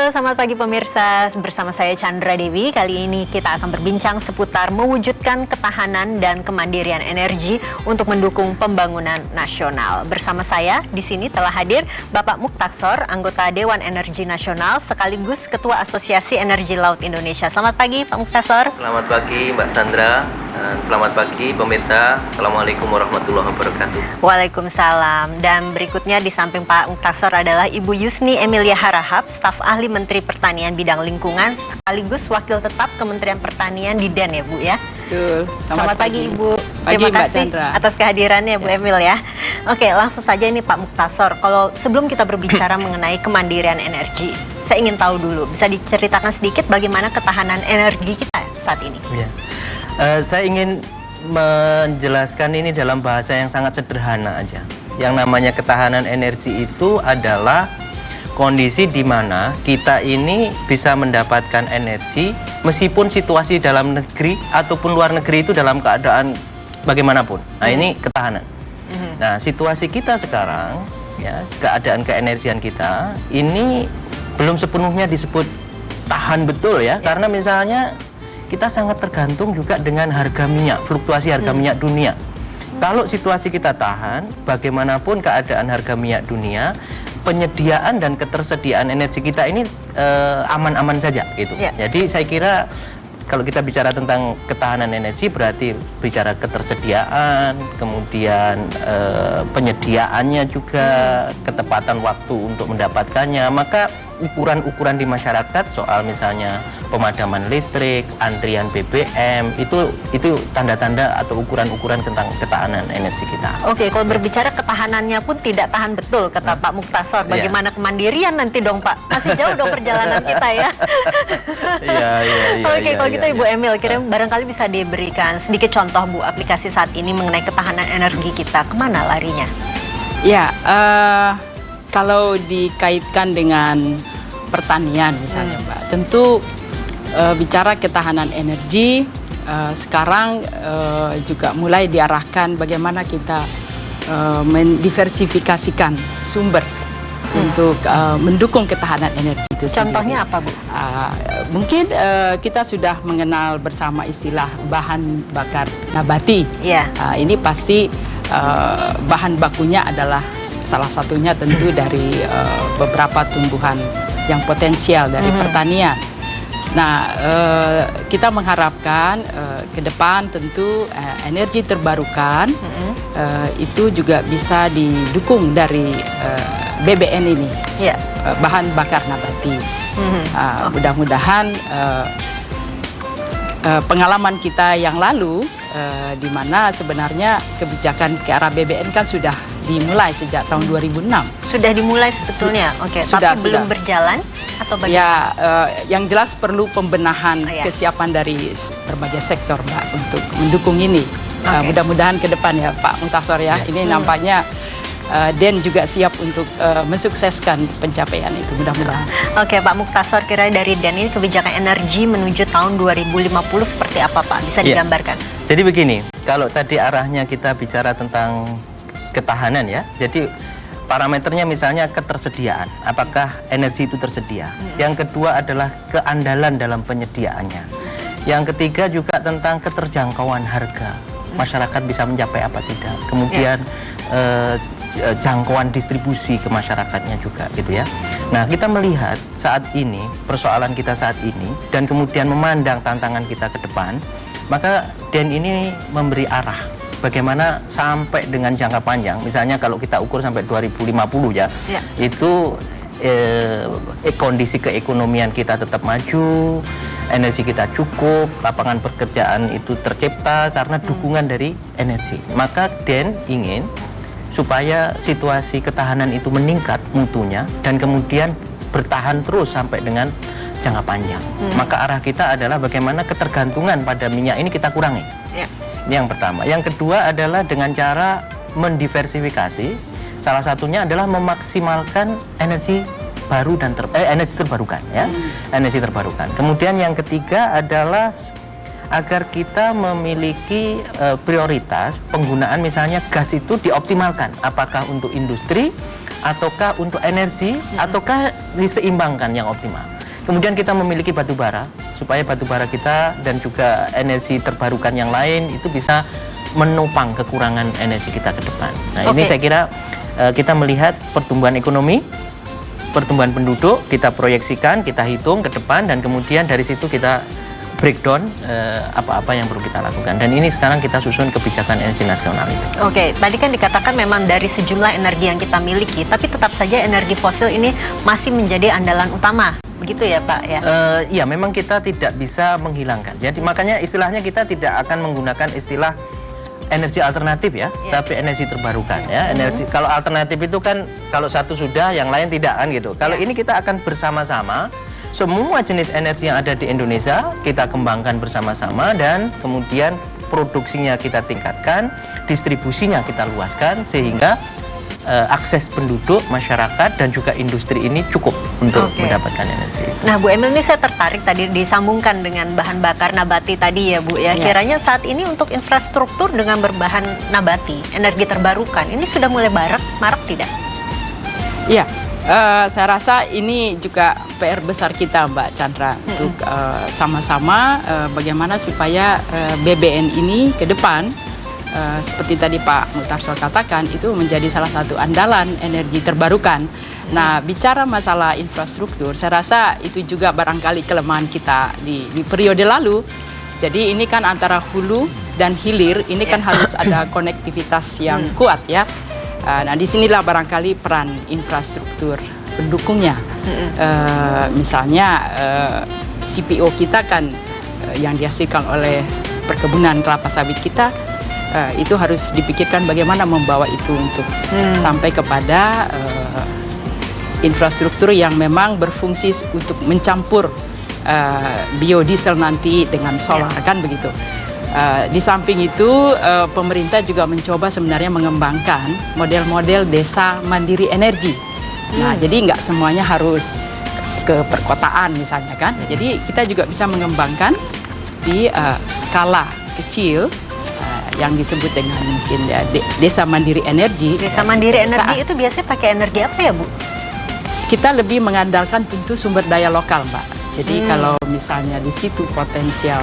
Halo, selamat pagi pemirsa. Bersama saya Chandra Dewi. Kali ini kita akan berbincang seputar mewujudkan ketahanan dan kemandirian energi untuk mendukung pembangunan nasional. Bersama saya di sini telah hadir Bapak Muktasor, anggota Dewan Energi Nasional sekaligus Ketua Asosiasi Energi Laut Indonesia. Selamat pagi Pak Muktasor. Selamat pagi Mbak Chandra. Selamat pagi pemirsa. Assalamualaikum warahmatullahi wabarakatuh. Waalaikumsalam. Dan berikutnya di samping Pak Muktasor adalah Ibu Yusni Emilia Harahap, staf ahli Menteri Pertanian bidang lingkungan sekaligus wakil tetap Kementerian Pertanian di DEN ya Bu ya. Betul. Selamat pagi Ibu. Pagi, Terima Mbak kasih Chandra. atas kehadirannya Bu Emil ya. Oke, langsung saja ini Pak Muktasor. Kalau sebelum kita berbicara mengenai kemandirian energi, saya ingin tahu dulu, bisa diceritakan sedikit bagaimana ketahanan energi kita saat ini? Ya. Saya ingin menjelaskan ini dalam bahasa yang sangat sederhana aja. Yang namanya ketahanan energi itu adalah kondisi di mana kita ini bisa mendapatkan energi meskipun situasi dalam negeri ataupun luar negeri itu dalam keadaan bagaimanapun. Nah, ini ketahanan. Nah, situasi kita sekarang, ya, keadaan keenergian kita ini belum sepenuhnya disebut tahan betul ya, karena misalnya kita sangat tergantung juga dengan harga minyak, fluktuasi harga minyak dunia. Kalau situasi kita tahan, bagaimanapun keadaan harga minyak dunia, penyediaan dan ketersediaan energi kita ini aman-aman saja gitu. Ya. Jadi saya kira kalau kita bicara tentang ketahanan energi berarti bicara ketersediaan, kemudian penyediaannya juga, ketepatan waktu untuk mendapatkannya. Maka ukuran-ukuran di masyarakat soal misalnya pemadaman listrik, antrian BBM, itu tanda-tanda atau ukuran-ukuran tentang ketahanan energi kita. Oke, kalau berbicara ketahanannya pun tidak tahan betul, kata Pak Muktasor. Bagaimana kemandirian nanti dong Pak? Masih jauh dong perjalanan kita ya. Oke, kalau gitu Ibu Emil, kira barangkali bisa diberikan sedikit contoh Bu, aplikasi saat ini mengenai ketahanan energi kita, kemana larinya? Ya, kalau dikaitkan dengan pertanian misalnya Mbak, tentu bicara ketahanan energi sekarang juga mulai diarahkan bagaimana kita mendiversifikasikan sumber untuk mendukung ketahanan energi itu sendiri. Contohnya apa Bu? Mungkin kita sudah mengenal bersama istilah bahan bakar nabati. Ini pasti bahan bakunya adalah salah satunya tentu dari beberapa tumbuhan yang potensial dari pertanian. Nah, kita mengharapkan ke depan tentu energi terbarukan itu juga bisa didukung dari BBN ini, bahan bakar nabati. Mudah-mudahan pengalaman kita yang lalu, di mana sebenarnya kebijakan ke arah BBN kan sudah dimulai sejak tahun 2006. Sudah dimulai sebetulnya, tapi belum berjalan atau bagaimana? Ya, yang jelas perlu pembenahan kesiapan dari berbagai sektor Mbak untuk mendukung ini. Mudah-mudahan ke depan ya Pak Muktasor ya, ini nampaknya DEN juga siap untuk mensukseskan pencapaian itu, mudah-mudahan. Oke Pak Muktasor, kira dari DEN ini kebijakan energi menuju tahun 2050 seperti apa Pak? Bisa digambarkan? Jadi begini, kalau tadi arahnya kita bicara tentang ketahanan ya, jadi parameternya misalnya ketersediaan, apakah energi itu tersedia. Yang kedua adalah keandalan dalam penyediaannya. Yang ketiga juga tentang keterjangkauan harga, masyarakat bisa mencapai apa tidak. Kemudian jangkauan distribusi ke masyarakatnya juga gitu ya. Nah, kita melihat saat ini, persoalan kita saat ini, dan kemudian memandang tantangan kita ke depan, maka DEN ini memberi arah bagaimana sampai dengan jangka panjang, misalnya kalau kita ukur sampai 2050 ya. Itu kondisi keekonomian kita tetap maju, energi kita cukup, lapangan pekerjaan itu tercipta karena dukungan dari energi. Maka DEN ingin supaya situasi ketahanan itu meningkat mutunya dan kemudian bertahan terus sampai dengan jangka panjang. Maka arah kita adalah bagaimana ketergantungan pada minyak ini kita kurangi. Ini yang pertama. Yang kedua adalah dengan cara mendiversifikasi. Salah satunya adalah memaksimalkan energi baru dan energi terbarukan ya. Energi terbarukan. Kemudian yang ketiga adalah agar kita memiliki prioritas penggunaan misalnya gas itu dioptimalkan, apakah untuk industri ataukah untuk energi ataukah diseimbangkan yang optimal. Kemudian kita memiliki batu bara, supaya batu bara kita dan juga energi terbarukan yang lain itu bisa menopang kekurangan energi kita ke depan. Nah, ini saya kira kita melihat pertumbuhan ekonomi, pertumbuhan penduduk, kita proyeksikan, kita hitung ke depan, dan kemudian dari situ kita breakdown apa-apa yang perlu kita lakukan. Dan ini sekarang kita susun kebijakan energi nasional itu. Oke, tadi kan dikatakan memang dari sejumlah energi yang kita miliki, tapi tetap saja energi fosil ini masih menjadi andalan utama. Begitu ya Pak ya? Iya, memang kita tidak bisa menghilangkan. Jadi makanya istilahnya kita tidak akan menggunakan istilah energi alternatif ya, tapi energi terbarukan ya. Energi kalau alternatif itu kan kalau satu sudah, yang lain tidak kan gitu. Kalau ini kita akan bersama-sama semua jenis energi yang ada di Indonesia kita kembangkan bersama-sama, dan kemudian produksinya kita tingkatkan, distribusinya kita luaskan sehingga akses penduduk, masyarakat, dan juga industri ini cukup untuk mendapatkan energi. Nah, Bu Emil, ini saya tertarik tadi disambungkan dengan bahan bakar nabati tadi ya Bu ya. Kiranya saat ini untuk infrastruktur dengan berbahan nabati, energi terbarukan, ini sudah mulai marak tidak? Iya. Saya rasa ini juga PR besar kita Mbak Chandra untuk sama-sama bagaimana supaya BBN ini ke depan seperti tadi Pak Mutarsor katakan itu menjadi salah satu andalan energi terbarukan. Nah, bicara masalah infrastruktur, saya rasa itu juga barangkali kelemahan kita di periode lalu. Jadi ini kan antara hulu dan hilir, ini kan harus ada konektivitas yang kuat ya. Nah, disinilah barangkali peran infrastruktur pendukungnya. Misalnya CPO kita kan yang dihasilkan oleh perkebunan kelapa sawit kita, itu harus dipikirkan bagaimana membawa itu untuk sampai kepada infrastruktur yang memang berfungsi untuk mencampur biodiesel nanti dengan solar kan begitu. Di samping itu pemerintah juga mencoba sebenarnya mengembangkan model-model desa mandiri energi. Nah, jadi nggak semuanya harus ke perkotaan misalnya kan. Jadi kita juga bisa mengembangkan di skala kecil yang disebut dengan mungkin ya, desa mandiri energi. Desa mandiri energi itu biasanya pakai energi apa ya Bu? Kita lebih mengandalkan tentu sumber daya lokal Mbak. Jadi kalau misalnya di situ potensial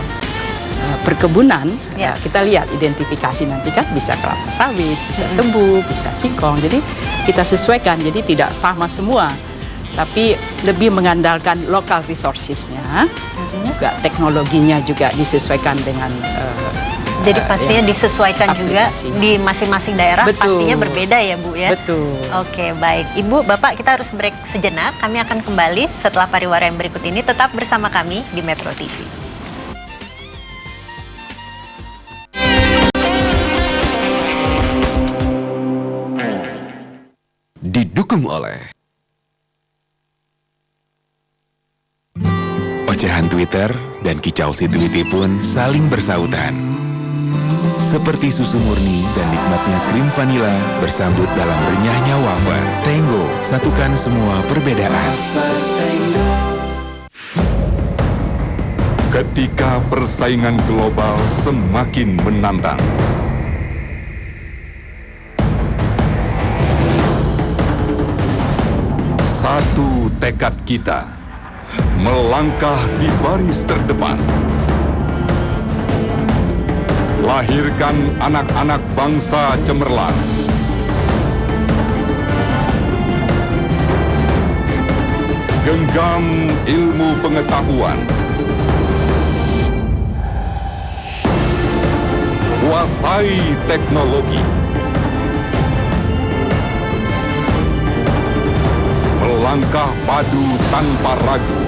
perkebunan, kita lihat identifikasi nanti kan bisa kelapa sawit, bisa tebu, bisa singkong. Jadi kita sesuaikan, jadi tidak sama semua. Tapi lebih mengandalkan local resources-nya, juga teknologinya juga disesuaikan dengan jadi pastinya disesuaikan juga di masing-masing daerah. Pastinya berbeda ya Bu ya. Betul. Oke, baik. Ibu, Bapak, kita harus break sejenak. Kami akan kembali setelah pariwara yang berikut ini. Tetap bersama kami di Metro TV. Didukung oleh ocehan Twitter dan kicau si Tweety pun saling bersautan. Seperti susu murni dan nikmatnya krim vanila bersambut dalam renyahnya wafer. Tango, satukan semua perbedaan. Ketika persaingan global semakin menantang, satu tekad kita, melangkah di baris terdepan. Lahirkan anak-anak bangsa cemerlang. Genggam ilmu pengetahuan. Kuasai teknologi. Melangkah padu tanpa ragu.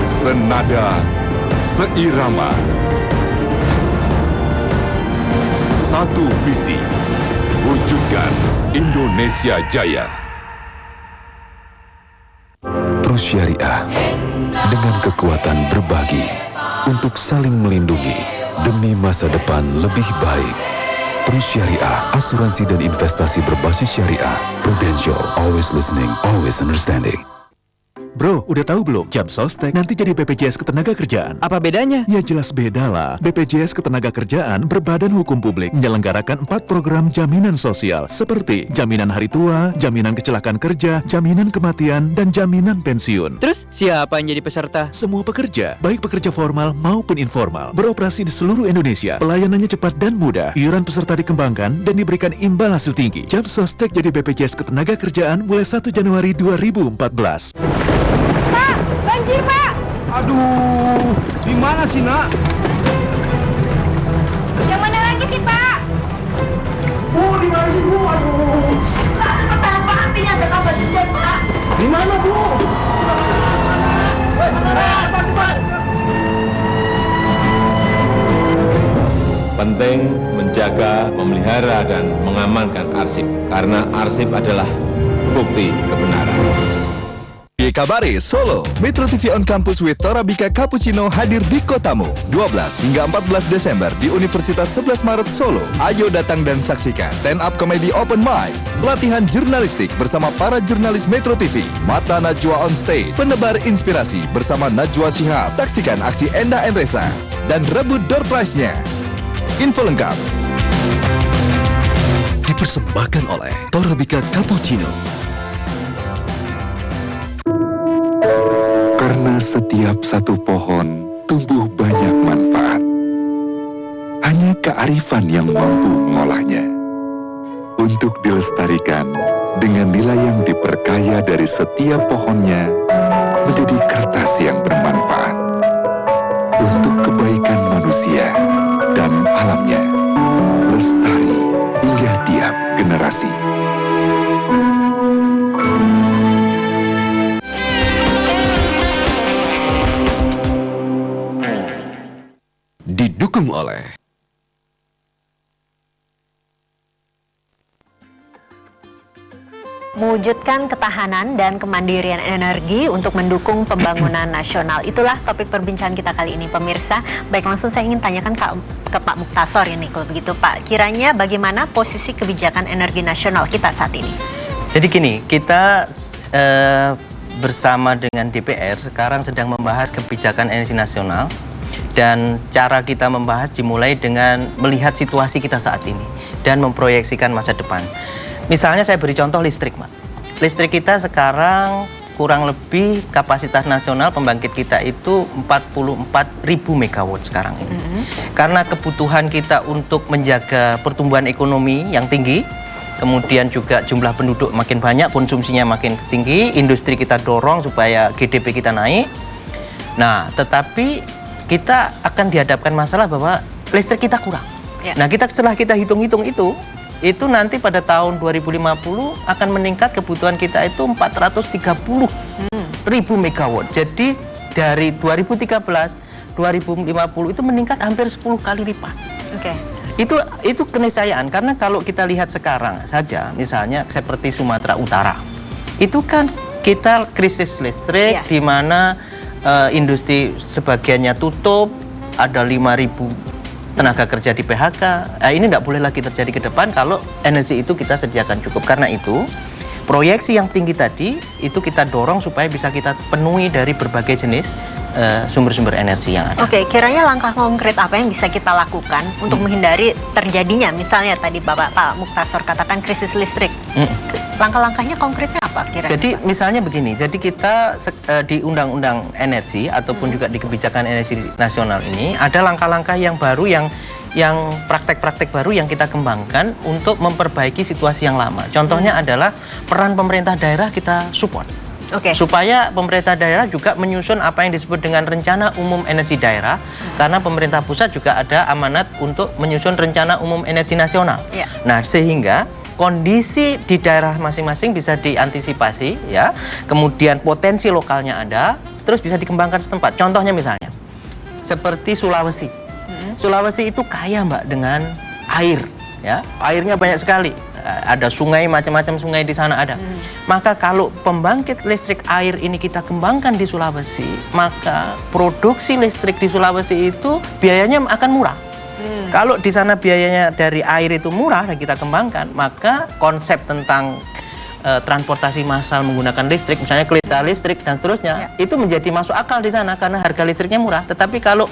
Senada, seirama. Satu visi. Wujudkan Indonesia Jaya. Trus Syariah dengan kekuatan berbagi untuk saling melindungi demi masa depan lebih baik. Trus Syariah, asuransi dan investasi berbasis syariah. Prudential, always listening, always understanding. Bro, udah tahu belum? Jam Sostek nanti jadi BPJS Ketenagakerjaan. Apa bedanya? Ya jelas beda lah. BPJS Ketenagakerjaan berbadan hukum publik menyelenggarakan 4 program jaminan sosial seperti jaminan hari tua, jaminan kecelakaan kerja, jaminan kematian, dan jaminan pensiun. Terus siapa yang jadi peserta? Semua pekerja, baik pekerja formal maupun informal, beroperasi di seluruh Indonesia. Pelayanannya cepat dan mudah. Iuran peserta dikembangkan dan diberikan imbal hasil tinggi. Jam Sostek jadi BPJS Ketenagakerjaan mulai 1 Januari 2014. Pak, banjir Pak! Aduh, di mana sih nak? Yang mana lagi sih Pak? Bu, di mana sih bu? Aduh. Cepetan Pak, artinya ada kabar hujan Pak. Di mana bu? Cepat. Penting menjaga, memelihara, dan mengamankan arsip, karena arsip adalah bukti kebenaran. Kabare Solo, Metro TV on Campus with Torabika Cappuccino hadir di kotamu 12 hingga 14 Desember di Universitas 11 Maret Solo. Ayo datang dan saksikan stand up comedy open mic, pelatihan jurnalistik bersama para jurnalis Metro TV, Mata Najwa on stage, penebar inspirasi bersama Najwa Shihab. Saksikan aksi Enda Enresa dan rebut door prize-nya. Info lengkap Dipersembahkan oleh Torabika Cappuccino. Karena setiap satu pohon tumbuh banyak manfaat. Hanya kearifan yang mampu mengolahnya. Untuk dilestarikan dengan nilai yang diperkaya dari setiap pohonnya menjadi kertas yang bermanfaat. Untuk kebaikan manusia dan alamnya. Lestari hingga tiap generasi. didukung oleh mewujudkan ketahanan dan kemandirian energi untuk mendukung pembangunan nasional. Itulah topik perbincangan kita kali ini, pemirsa. Baik, langsung saya ingin tanyakan ke Pak Muktasor ini, kalau begitu Pak. Kiranya bagaimana posisi kebijakan energi nasional kita saat ini? Jadi gini, kita bersama dengan DPR sekarang sedang membahas kebijakan energi nasional. Dan cara kita membahas dimulai dengan melihat situasi kita saat ini dan memproyeksikan masa depan. Misalnya saya beri contoh listrik, Mbak. Listrik kita sekarang kurang lebih kapasitas nasional pembangkit kita itu 44.000 megawatt sekarang ini. Karena kebutuhan kita untuk menjaga pertumbuhan ekonomi yang tinggi, kemudian juga jumlah penduduk makin banyak, konsumsinya makin tinggi, industri kita dorong supaya GDP kita naik. Nah, tetapi kita akan dihadapkan masalah bahwa listrik kita kurang. Ya. Nah, setelah kita hitung-hitung itu nanti pada tahun 2050 akan meningkat kebutuhan kita itu 430.000 megawatt. Jadi dari 2013, 2050 itu meningkat hampir 10 kali lipat. Oke. Itu keniscayaan, karena kalau kita lihat sekarang saja, misalnya seperti Sumatera Utara, itu kan kita krisis listrik, di mana industri sebagiannya tutup, ada 5.000 tenaga kerja di PHK. Ini tidak boleh lagi terjadi ke depan kalau energi itu kita sediakan cukup. Karena itu, proyeksi yang tinggi tadi itu kita dorong supaya bisa kita penuhi dari berbagai jenis sumber-sumber energi yang ada. Oke, kiranya langkah konkret apa yang bisa kita lakukan untuk menghindari terjadinya, misalnya tadi Pak Muktasor katakan krisis listrik. Langkah-langkahnya konkretnya apa kira-kira? Jadi misalnya begini, jadi kita di Undang-Undang Energi ataupun juga di kebijakan energi nasional ini ada langkah-langkah yang baru yang praktek-praktek baru yang kita kembangkan untuk memperbaiki situasi yang lama. Contohnya adalah peran pemerintah daerah kita support. Supaya pemerintah daerah juga menyusun apa yang disebut dengan rencana umum energi daerah, karena pemerintah pusat juga ada amanat untuk menyusun rencana umum energi nasional. Nah, sehingga kondisi di daerah masing-masing bisa diantisipasi, ya. Kemudian potensi lokalnya ada, terus bisa dikembangkan setempat. Contohnya misalnya seperti Sulawesi. Sulawesi itu kaya, Mbak, dengan air, ya. Airnya banyak sekali. Ada sungai, macam-macam sungai di sana ada. Maka kalau pembangkit listrik air ini kita kembangkan di Sulawesi, maka produksi listrik di Sulawesi itu biayanya akan murah. Kalau di sana biayanya dari air itu murah dan kita kembangkan, maka konsep tentang transportasi massal menggunakan listrik, misalnya kereta listrik dan seterusnya, itu menjadi masuk akal di sana karena harga listriknya murah. Tetapi kalau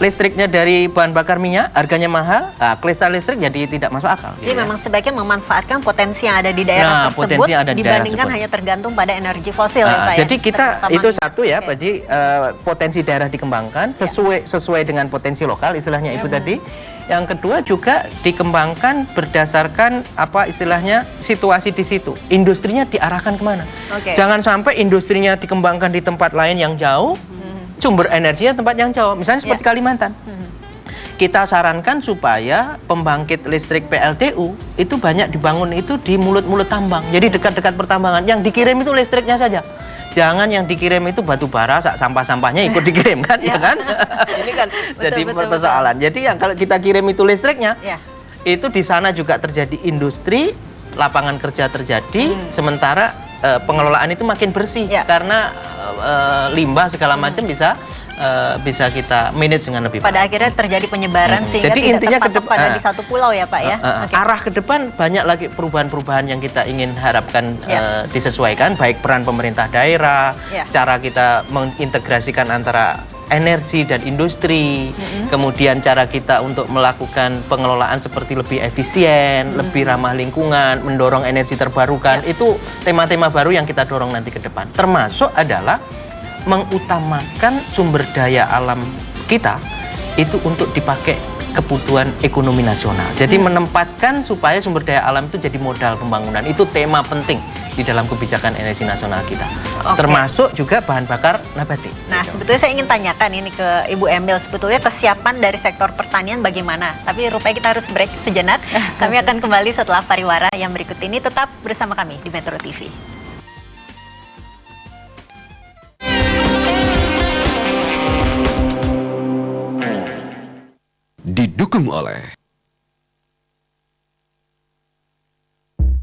listriknya dari bahan bakar minyak, harganya mahal, kereta listrik jadi tidak masuk akal. Jadi memang sebaiknya memanfaatkan potensi yang ada di daerah tersebut dibandingkan hanya tergantung pada energi fosil ya Pak. Jadi kita itu satu ya, jadi potensi daerah dikembangkan sesuai dengan potensi lokal istilahnya Ibu tadi. Yang kedua juga dikembangkan berdasarkan apa istilahnya situasi di situ. Industrinya diarahkan kemana? Jangan sampai industrinya dikembangkan di tempat lain yang jauh, sumber energinya tempat yang jauh. Misalnya seperti Kalimantan. Kita sarankan supaya pembangkit listrik PLTU itu banyak dibangun itu di mulut-mulut tambang. Jadi dekat-dekat pertambangan. Yang dikirim itu listriknya saja. Jangan yang dikirim itu batu bara, sampah-sampahnya ikut dikirim kan, ya kan? Ini kan jadi persoalan. Jadi yang kalau kita kirim itu listriknya, itu di sana juga terjadi industri, lapangan kerja terjadi, sementara pengelolaan itu makin bersih karena limbah segala macam bisa kita manage dengan lebih baik. Pada akhirnya terjadi penyebaran sehingga jadi tidak intinya terpatok pada di satu pulau ya Pak ya. Arah ke depan banyak lagi perubahan-perubahan yang kita ingin harapkan disesuaikan, baik peran pemerintah daerah, cara kita mengintegrasikan antara energi dan industri, kemudian cara kita untuk melakukan pengelolaan seperti lebih efisien, lebih ramah lingkungan, mendorong energi terbarukan, itu tema-tema baru yang kita dorong nanti ke depan. Termasuk adalah mengutamakan sumber daya alam kita itu untuk dipakai kebutuhan ekonomi nasional. Jadi menempatkan supaya sumber daya alam itu jadi modal pembangunan. Itu tema penting di dalam kebijakan energi nasional kita. Termasuk juga bahan bakar nabati. Nah, sebetulnya saya ingin tanyakan ini ke Ibu Emil, sebetulnya kesiapan dari sektor pertanian bagaimana? Tapi rupanya kita harus break sejenak. Kami akan kembali setelah pariwara yang berikut ini. Tetap bersama kami di Metro TV. Didukung oleh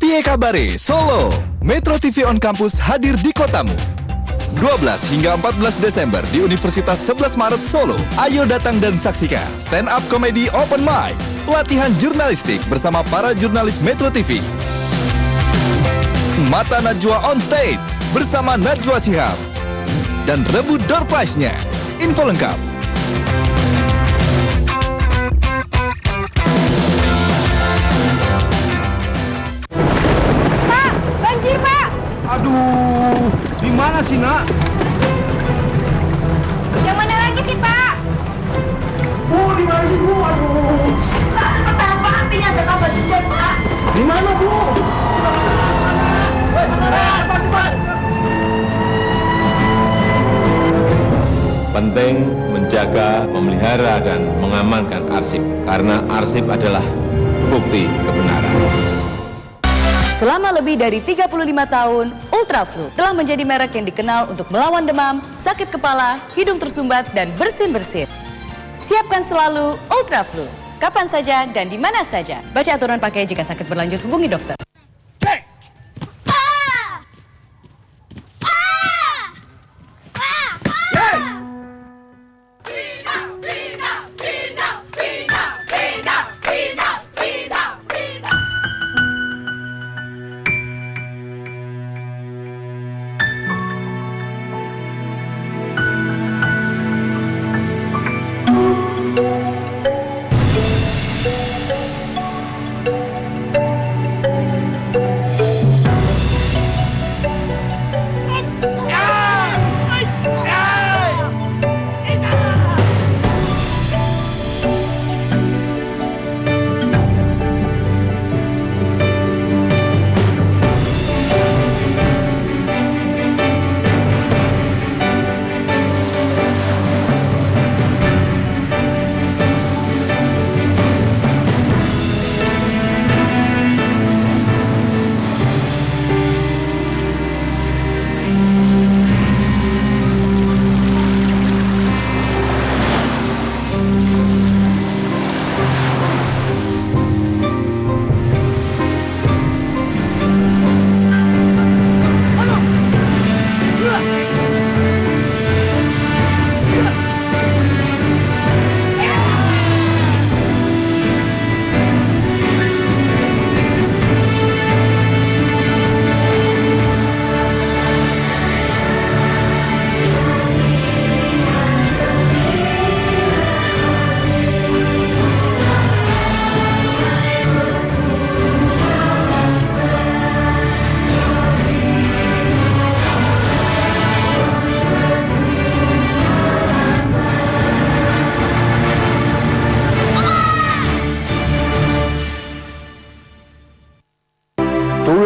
Piye Kabare Solo. Metro TV on Campus hadir di kotamu 12 hingga 14 Desember di Universitas 11 Maret Solo. Ayo datang dan saksikan stand up comedy open mic, pelatihan jurnalistik bersama para jurnalis Metro TV. Mata Najwa on stage bersama Najwa Shihab dan rebut door prize-nya. Info lengkap Banjir, Pak! Aduh, di mana sih, Nak? Yang mana lagi sih, Pak? Bu, di mana sih, Bu? Aduh. Kenapa artinya ada kabar hujan, Pak? Di mana, Bu? Penting menjaga, memelihara, dan mengamankan arsip. Karena arsip adalah bukti kebenaran. Selama lebih dari 35 tahun, Ultraflu telah menjadi merek yang dikenal untuk melawan demam, sakit kepala, hidung tersumbat, dan bersin-bersin. Siapkan selalu Ultraflu, kapan saja dan di mana saja. Baca aturan pakai jika sakit berlanjut, hubungi dokter.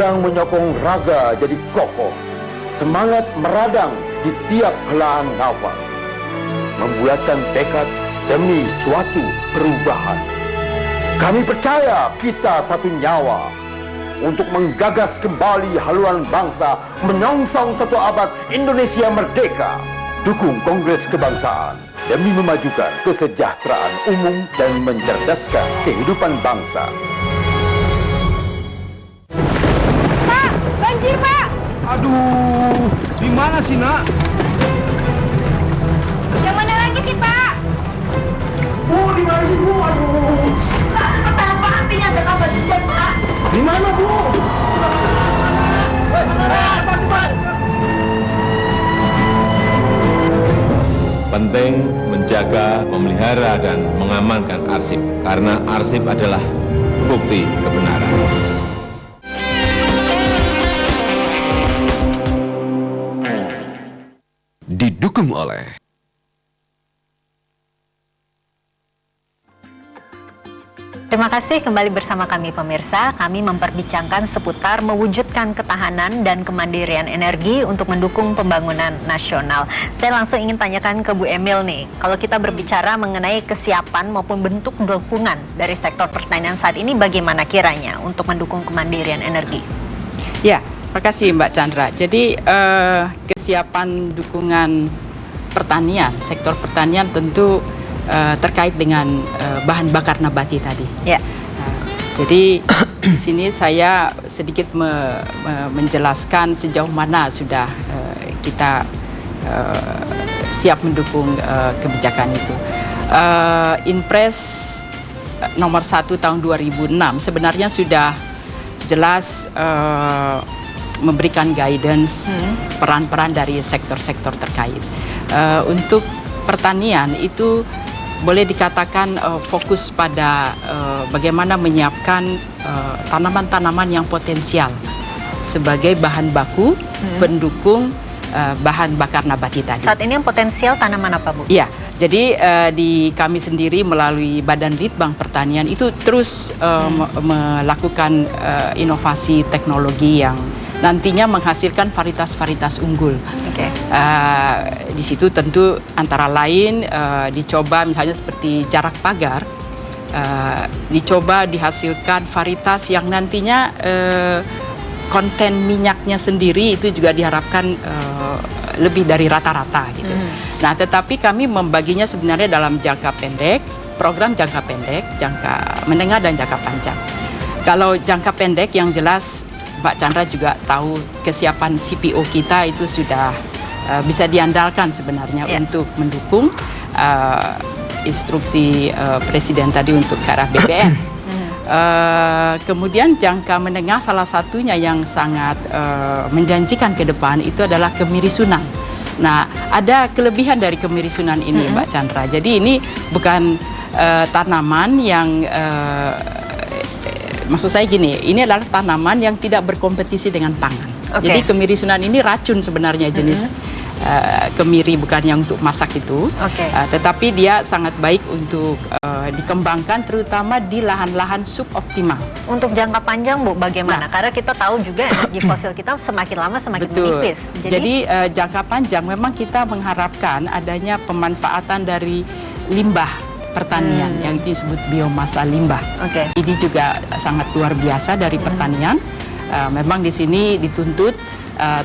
tulang menyokong raga jadi kokoh, semangat meradang di tiap helaan nafas, membulatkan tekad demi suatu perubahan. Kami percaya kita satu nyawa untuk menggagas kembali haluan bangsa menyongsong satu abad Indonesia merdeka. Dukung Kongres Kebangsaan demi memajukan kesejahteraan umum dan mencerdaskan kehidupan bangsa. Pak, banjir Pak. Aduh, di mana sih nak? Yang mana lagi sih Pak? Bu, di mana sih Bu? Aduh. Pak, artinya ada kabar hujan Pak. Di mana Bu? Penting menjaga, memelihara, dan mengamankan arsip, karena arsip adalah bukti kebenaran. Didukung oleh Terima kasih kembali bersama kami pemirsa. Kami memperbincangkan seputar mewujudkan ketahanan dan kemandirian energi untuk mendukung pembangunan nasional. Saya langsung ingin tanyakan ke Bu Emil nih, kalau kita berbicara mengenai kesiapan maupun bentuk dukungan dari sektor pertanian saat ini, bagaimana kiranya untuk mendukung kemandirian energi? Ya, terima kasih Mbak Chandra. Jadi kesiapan dukungan pertanian, sektor pertanian tentu terkait dengan bahan bakar nabati tadi. Ya. Jadi di sini saya sedikit menjelaskan sejauh mana sudah kita siap mendukung kebijakan itu. Inpres nomor 1 tahun 2006 sebenarnya sudah jelas memberikan guidance peran-peran dari sektor-sektor terkait. Untuk pertanian itu boleh dikatakan fokus pada bagaimana menyiapkan tanaman-tanaman yang potensial sebagai bahan baku pendukung bahan bakar nabati tadi. Saat ini yang potensial tanaman apa, Bu? Iya, jadi di kami sendiri melalui Badan Litbang Pertanian itu terus melakukan inovasi teknologi yang nantinya menghasilkan varietas-varietas unggul. Okay. Di situ tentu antara lain dicoba misalnya seperti jarak pagar, dicoba dihasilkan varietas yang nantinya konten minyaknya sendiri itu juga diharapkan lebih dari rata-rata gitu. Nah, tetapi kami membaginya sebenarnya dalam jangka pendek, program jangka pendek, jangka menengah dan jangka panjang. Kalau jangka pendek yang jelas Mbak Chandra juga tahu kesiapan CPO kita itu sudah bisa diandalkan sebenarnya untuk mendukung instruksi Presiden tadi untuk ke arah BBM. Kemudian jangka menengah salah satunya yang sangat menjanjikan ke depan itu adalah kemiri-sunan. Nah, ada kelebihan dari kemiri-sunan ini Mbak Chandra. Jadi ini bukan tanaman yang maksud saya gini, ini adalah tanaman yang tidak berkompetisi dengan pangan. Okay. Jadi kemiri sunan ini racun sebenarnya jenis kemiri, bukan yang untuk masak itu. Okay. Tetapi dia sangat baik untuk dikembangkan terutama di lahan-lahan suboptimal. Untuk jangka panjang, Bu, bagaimana? Karena kita tahu juga energi fosil kita semakin lama semakin menipis. Jadi jangka panjang memang kita mengharapkan adanya pemanfaatan dari limbah pertanian yang disebut biomasa limbah. Okay. Ini juga sangat luar biasa dari pertanian. Memang di sini dituntut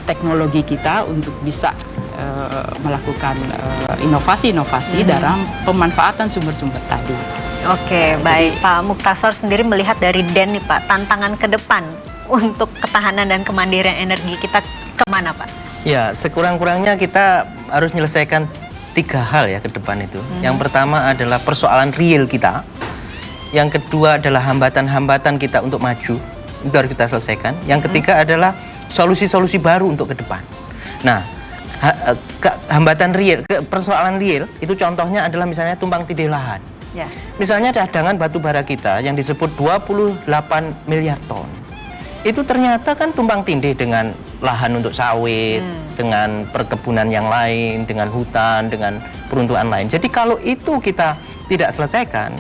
teknologi kita untuk bisa melakukan inovasi-inovasi dalam pemanfaatan sumber-sumber tadi. Oke, baik. Pak Muktasor sendiri melihat dari DEN nih Pak, tantangan ke depan untuk ketahanan dan kemandirian energi kita kemana Pak? Ya, sekurang-kurangnya kita harus menyelesaikan 3 hal ya ke depan itu. Yang pertama adalah persoalan real kita. Yang kedua adalah hambatan-hambatan kita untuk maju. Itu harus kita selesaikan. Yang ketiga adalah solusi-solusi baru untuk ke depan. Nah, hambatan real, persoalan real itu contohnya adalah misalnya tumpang tindih lahan. Ya. Misalnya cadangan batu bara kita yang disebut 28 miliar ton. Itu ternyata kan tumpang tindih dengan lahan untuk sawit, dengan perkebunan yang lain, dengan hutan, dengan peruntukan lain. Jadi kalau itu kita tidak selesaikan,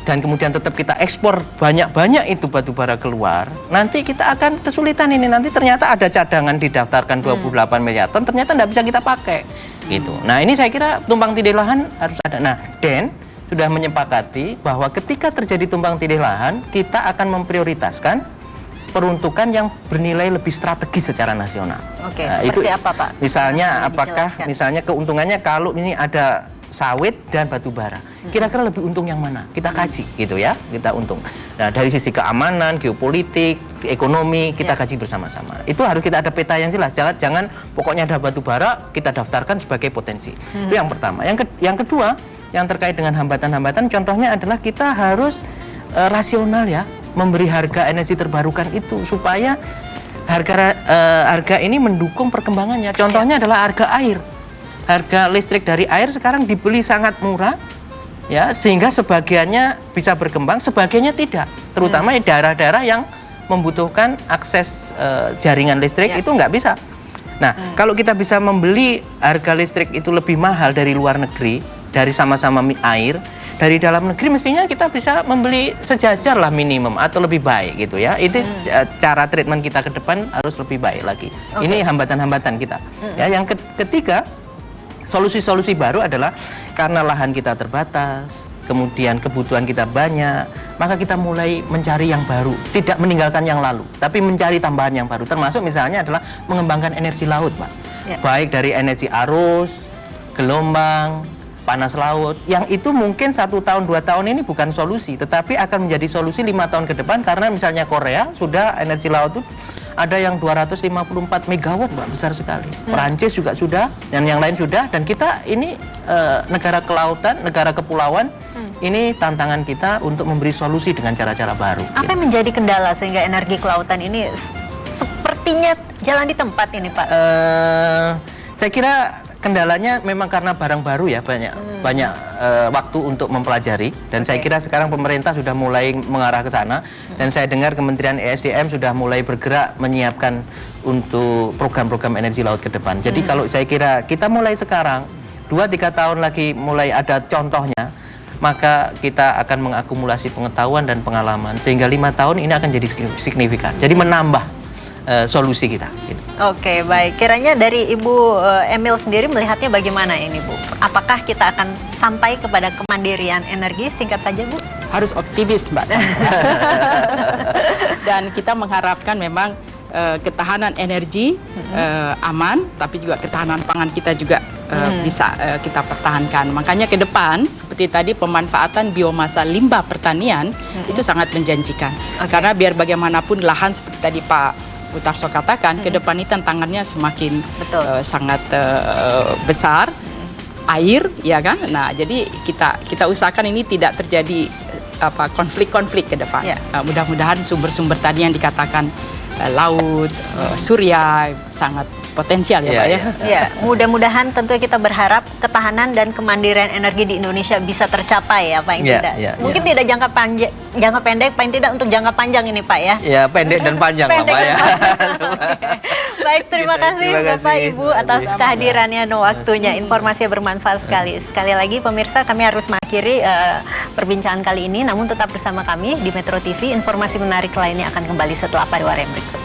dan kemudian tetap kita ekspor banyak-banyak itu batu bara keluar, nanti kita akan kesulitan ini. Nanti ternyata ada cadangan didaftarkan 28 miliar ton, ternyata nggak bisa kita pakai gitu. Nah ini saya kira tumpang tindih lahan harus ada. Nah DEN sudah menyepakati bahwa ketika terjadi tumpang tindih lahan, kita akan memprioritaskan peruntukan yang bernilai lebih strategis secara nasional. Oke, nah, seperti itu, apa Pak? Misalnya apakah misalnya keuntungannya kalau ini ada sawit dan batu bara, kira-kira lebih untung yang mana? Kita kaji gitu ya, kita untung. Nah dari sisi keamanan, geopolitik, ekonomi, kita kaji bersama-sama. Itu harus kita ada peta yang jelas. Jangan pokoknya ada batu bara kita daftarkan sebagai potensi. Itu yang pertama. Yang kedua, yang terkait dengan hambatan-hambatan, contohnya adalah kita harus rasional ya, memberi harga energi terbarukan itu supaya harga ini mendukung perkembangannya. Contohnya adalah harga air. Harga listrik dari air sekarang dibeli sangat murah, ya, sehingga sebagiannya bisa berkembang, sebagiannya tidak. Terutama di daerah-daerah yang membutuhkan akses jaringan listrik itu nggak bisa. Nah, kalau kita bisa membeli harga listrik itu lebih mahal dari luar negeri, dari sama-sama air, dari dalam negeri mestinya kita bisa membeli sejajar lah minimum atau lebih baik gitu ya. Itu cara treatment kita ke depan harus lebih baik lagi. Ini hambatan-hambatan kita. Ya, yang ketiga, solusi-solusi baru adalah karena lahan kita terbatas, kemudian kebutuhan kita banyak, maka kita mulai mencari yang baru, tidak meninggalkan yang lalu, tapi mencari tambahan yang baru. Termasuk misalnya adalah mengembangkan energi laut, Pak. Baik dari energi arus, gelombang, panas laut, yang itu mungkin 1 tahun, 2 tahun ini bukan solusi, tetapi akan menjadi solusi 5 tahun ke depan, karena misalnya Korea sudah energi laut itu ada yang 254 megawatt, Mbak, besar sekali. Perancis juga sudah, dan yang lain sudah. Dan kita ini negara kelautan, negara kepulauan, ini tantangan kita untuk memberi solusi dengan cara-cara baru. Apa yang menjadi kendala sehingga energi kelautan ini sepertinya jalan di tempat ini, Pak? Saya kira kendalanya memang karena barang baru ya, banyak waktu untuk mempelajari, dan saya kira sekarang pemerintah sudah mulai mengarah ke sana, dan saya dengar Kementerian ESDM sudah mulai bergerak menyiapkan untuk program-program energi laut ke depan. Jadi kalau saya kira kita mulai sekarang 2-3 tahun lagi mulai ada contohnya, maka kita akan mengakumulasi pengetahuan dan pengalaman sehingga 5 tahun ini akan jadi signifikan. Jadi menambah solusi kita. Gitu. Oke, baik. Kiranya dari Ibu Emil sendiri melihatnya bagaimana ini, Bu? Apakah kita akan sampai kepada kemandirian energi? Singkat saja, Bu. Harus optimis, Mbak. Dan kita mengharapkan memang ketahanan energi aman, tapi juga ketahanan pangan kita juga bisa kita pertahankan. Makanya ke depan, seperti tadi pemanfaatan biomasa limbah pertanian itu sangat menjanjikan. Karena biar bagaimanapun lahan seperti tadi Pak Utarso katakan, ke depan ini tantangannya semakin sangat besar, air, ya kan? Nah, jadi kita usahakan ini tidak terjadi konflik-konflik ke depan. Mudah-mudahan sumber-sumber tadi yang dikatakan laut, surya sangat potensial ya, Pak ya. Ya, mudah-mudahan tentunya kita berharap ketahanan dan kemandirian energi di Indonesia bisa tercapai ya, Pak. Mungkin tidak jangka pendek, paling tidak untuk jangka panjang ini, Pak ya. Ya, pendek dan panjang lah, Pak ya. Baik, terima kasih Bapak Ibu atas kehadirannya dan waktunya. Informasinya bermanfaat sekali. Sekali lagi pemirsa, kami harus mengakhiri perbincangan kali ini, namun tetap bersama kami di Metro TV. Informasi menarik lainnya akan kembali setelah pariwara yang berikut.